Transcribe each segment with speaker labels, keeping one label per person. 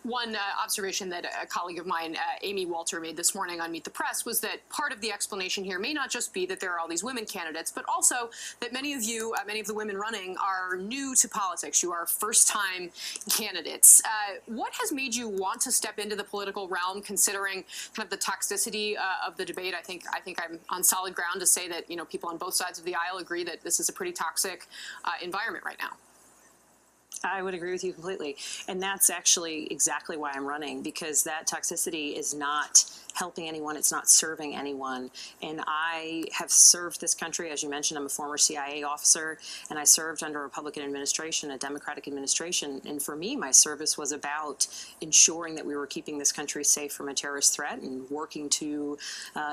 Speaker 1: One observation that a colleague of mine, Amy Walter, made this morning on Meet the Press was that part of the explanation here may not just be that there are all these women candidates, but also that many of you, many of the women running, are new to politics. You are first-time candidates. What has made you want to step into the political realm, considering kind of the toxicity of the debate? I think I'm on solid ground to say that, you know, people on both sides of the aisle agree that this is a pretty toxic environment right now.
Speaker 2: I would agree with you completely. And that's actually exactly why I'm running, because that toxicity is not helping anyone. It's not serving anyone. And I have served this country. As you mentioned, I'm a former CIA officer, and I served under a Republican administration, a Democratic administration. And for me, my service was about ensuring that we were keeping this country safe from a terrorist threat and working to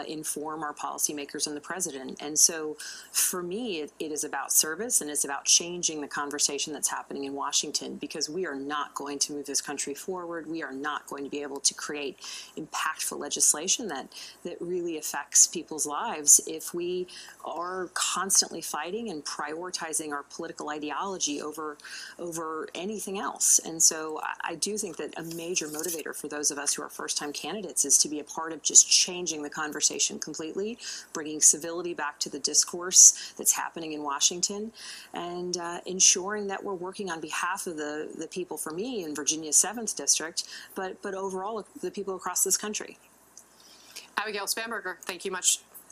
Speaker 2: inform our policymakers and the president. And so for me, it is about service, and it's about changing the conversation that's happening in Washington, because we are not going to move this country forward. We are not going to be able to create impactful legislation that really affects people's lives if we are constantly fighting and prioritizing our political ideology over anything else. And so I do think that a major motivator for those of us who are first-time candidates is to be a part of just changing the conversation completely, bringing civility back to the discourse that's happening in Washington, and ensuring that we're working on behalf of the people, for me, in Virginia's 7th District, but overall the people across this country.
Speaker 1: Abigail Spanberger, thank you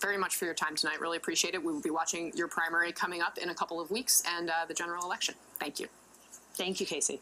Speaker 1: very much for your time tonight. Really appreciate it. We will be watching your primary coming up in a couple of weeks and the general election. Thank you.
Speaker 2: Thank you, Casey.